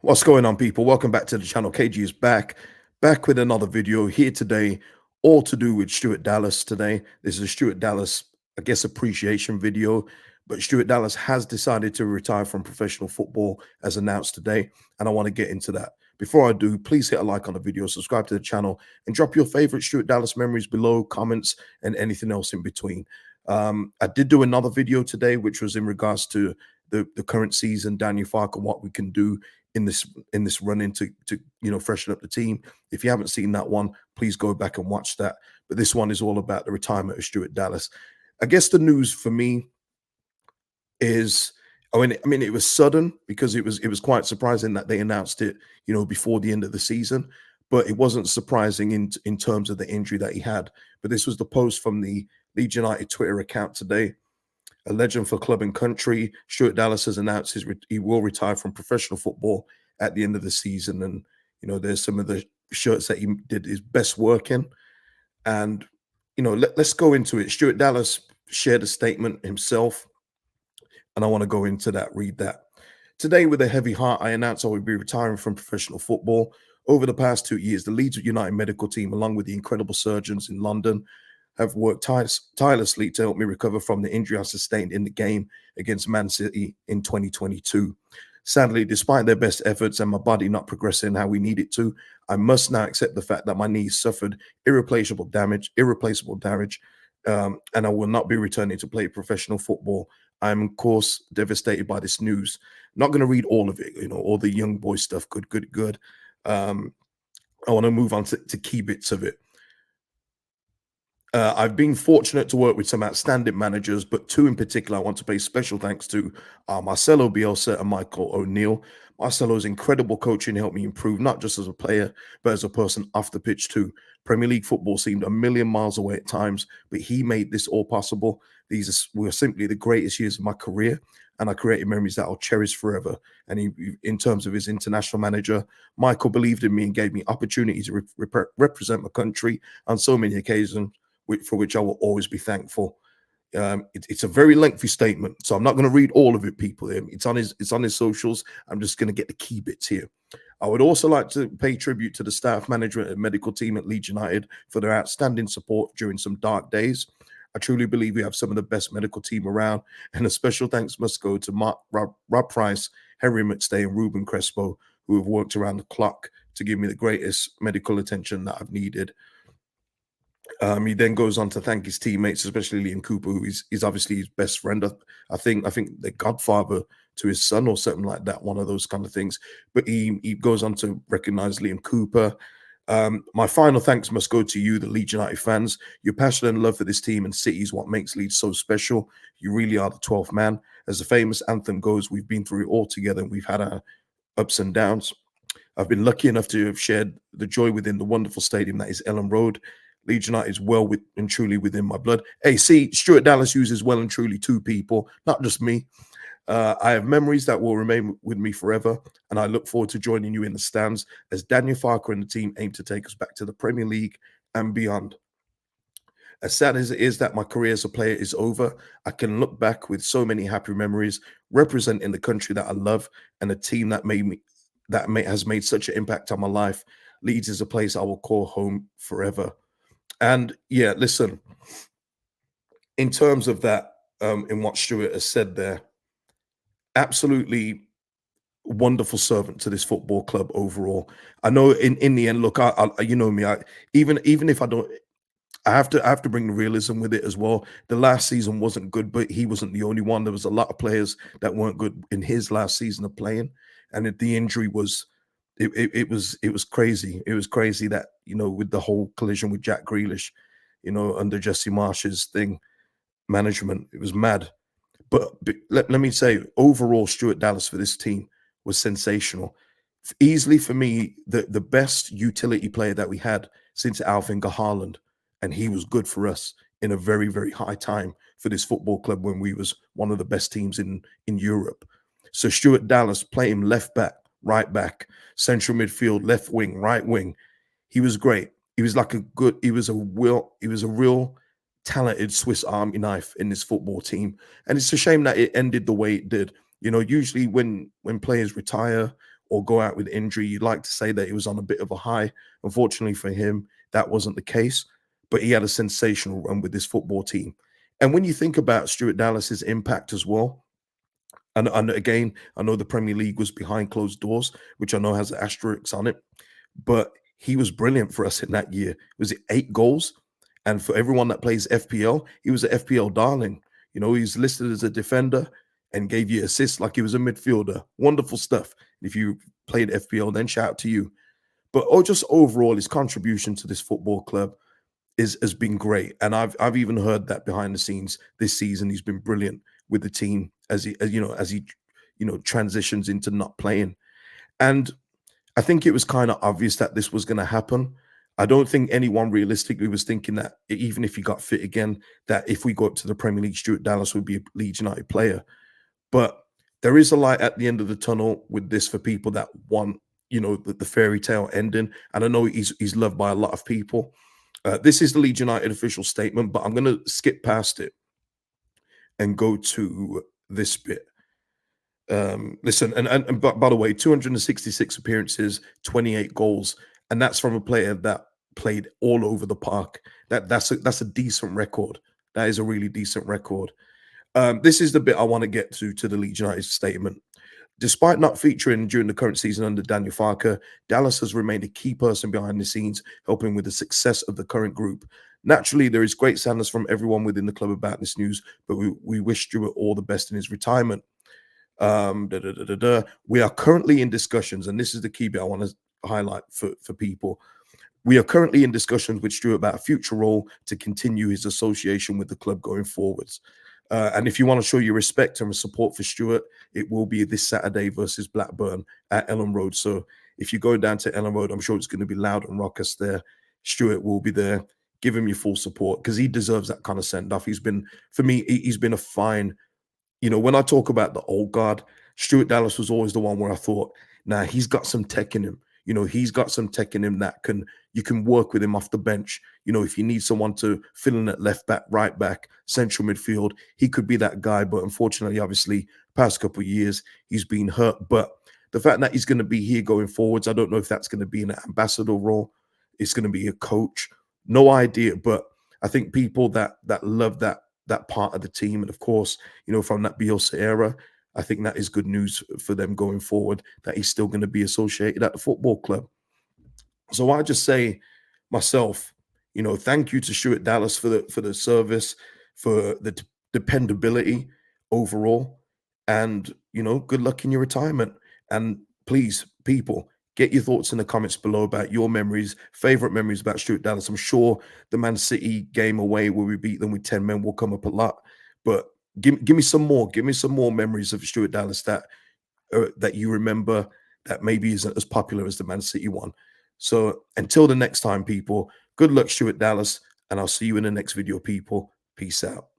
What's going on, people? Welcome back to the channel. KG is back with another video here today, all to do with Stuart Dallas today. This is a Stuart Dallas, I guess, appreciation video, but Stuart Dallas has decided to retire from professional football as announced today, and I want to get into that. Before I do, please hit a like on the video, subscribe to the channel, and drop your favorite Stuart Dallas memories below, comments, and anything else in between. I did do another video today, which was in regards to the current season, Daniel Fark, and what we can do in this run in to freshen up the team. If you haven't seen that one, please go back and watch that. But this one is all about the retirement of Stuart Dallas. I guess the news for me is, I mean, it was sudden because it was quite surprising that they announced it, before the end of the season. But it wasn't surprising in terms of the injury that he had. But this was the post from the Leeds United Twitter account today. A legend for club and country, Stuart Dallas has announced he will retire from professional football at the end of the season. And, there's some of the shirts that he did his best work in. And, let's go into it. Stuart Dallas shared a statement himself, and I want to go into that, read that. Today, with a heavy heart, I announce I will be retiring from professional football. Over the past 2 years, the Leeds United medical team, along with the incredible surgeons in London, have worked tirelessly to help me recover from the injury I sustained in the game against Man City in 2022. Sadly, despite their best efforts and my body not progressing how we need it to, I must now accept the fact that my knees suffered irreplaceable damage, and I will not be returning to play professional football. I'm, of course, devastated by this news. Not going to read all of it, all the young boy stuff. Good. I want to move on to key bits of it. I've been fortunate to work with some outstanding managers, but two in particular I want to pay special thanks to Marcelo Bielsa and Michael O'Neill. Marcelo's incredible coaching helped me improve, not just as a player, but as a person off the pitch too. Premier League football seemed a million miles away at times, but he made this all possible. These were simply the greatest years of my career, and I created memories that I'll cherish forever. And in terms of his international manager, Michael believed in me and gave me opportunities to represent my country on so many occasions, for which I will always be thankful. It's a very lengthy statement, so I'm not going to read all of it, people. It's on his socials. I'm just going to get the key bits here. I would also like to pay tribute to the staff, management, and medical team at Leeds United for their outstanding support during some dark days. I truly believe we have some of the best medical team around, and a special thanks must go to Rob Price, Henry McStay, and Ruben Crespo, who have worked around the clock to give me the greatest medical attention that I've needed. He then goes on to thank his teammates, especially Liam Cooper, who is obviously his best friend. I think the godfather to his son or something like that, one of those kind of things. But he goes on to recognize Liam Cooper. My final thanks must go to you, the Leeds United fans. Your passion and love for this team and city is what makes Leeds so special. You really are the 12th man. As the famous anthem goes, we've been through it all together and we've had our ups and downs. I've been lucky enough to have shared the joy within the wonderful stadium that is Ellen Road. Leeds United is well and truly within my blood. Hey, see, Stuart Dallas uses well and truly two people, not just me. I have memories that will remain with me forever, and I look forward to joining you in the stands as Daniel Farke and the team aim to take us back to the Premier League and beyond. As sad as it is that my career as a player is over, I can look back with so many happy memories representing the country that I love and a team that has made such an impact on my life. Leeds is a place I will call home forever. And yeah, listen, in terms of that, in what Stuart has said there, absolutely wonderful servant to this football club overall. I know in the end, look, you know me, even if I don't, I have to bring the realism with it as well. The last season wasn't good, but he wasn't the only one. There was a lot of players that weren't good in his last season of playing, and the injury was it was crazy. It was crazy that with the whole collision with Jack Grealish, under Jesse Marsh's management, it was mad. But let me say, overall, Stuart Dallas for this team was sensational. Easily for me, the best utility player that we had since Alvin Haaland, and he was good for us in a very, very high time for this football club when we was one of the best teams in Europe. So Stuart Dallas, play him left back, right back, central midfield, left wing, right wing. He was great. He was like he was a real talented Swiss Army knife in this football team. And it's a shame that it ended the way it did. Usually when players retire or go out with injury. You'd like to say that he was on a bit of a high. Unfortunately for him, that wasn't the case, but he had a sensational run with this football team. And when you think about Stuart Dallas's impact as well, and again, I know the Premier League was behind closed doors, which I know has asterisks on it, but he was brilliant for us in that year. Was it 8 goals? And for everyone that plays FPL, he was an FPL darling. You know, he's listed as a defender and gave you assists like he was a midfielder. Wonderful stuff. If you played FPL, then shout out to you. But just overall, his contribution to this football club is has been great. And I've even heard that behind the scenes this season, he's been brilliant with the team as he transitions into not playing. And I think it was kind of obvious that this was going to happen. I don't think anyone realistically was thinking that even if he got fit again, that if we go up to the Premier League, Stuart Dallas would be a Leeds United player. But there is a light at the end of the tunnel with this for people that want, the fairy tale ending. And I know he's loved by a lot of people. This is the Leeds United official statement, but I'm going to skip past it and go to this bit. Listen, and by the way, 266 appearances, 28 goals, and that's from a player that played all over the park. That's a decent record. That is a really decent record. This is the bit I want to get to the Leeds United statement. Despite not featuring during the current season under Daniel Farke, Dallas has remained a key person behind the scenes, helping with the success of the current group. Naturally, there is great sadness from everyone within the club about this news, but we wish Stuart all the best in his retirement. We are currently in discussions, and this is the key bit I want to highlight for people. We are currently in discussions with Stuart about a future role to continue his association with the club going forwards. And if you want to show your respect and support for Stuart, it will be this Saturday versus Blackburn at Ellen Road. So if you go down to Ellen Road, I'm sure it's going to be loud and raucous there. Stuart will be there. Give him your full support because he deserves that kind of send off. For me, he's been a fine. When I talk about the old guard, Stuart Dallas was always the one where I thought, nah, he's got some tech in him. He's got some tech in him that you can work with him off the bench. If you need someone to fill in at left back, right back, central midfield, he could be that guy. But unfortunately, obviously, past couple of years, he's been hurt. But the fact that he's going to be here going forwards, I don't know if that's going to be an ambassador role. It's going to be a coach. No idea. But I think people that love that part of the team, and of course, from that Bielsa era, I think that is good news for them going forward, that he's still going to be associated at the football club. So I just say myself, thank you to Stuart Dallas for the service, for the dependability overall, and good luck in your retirement. And please, people, get your thoughts in the comments below about your memories, favorite memories about Stuart Dallas. I'm sure the Man City game away where we beat them with 10 men will come up a lot, but give me some more. Give me some more memories of Stuart Dallas that you remember that maybe isn't as popular as the Man City one. So until the next time, people, good luck, Stuart Dallas, and I'll see you in the next video, people. Peace out.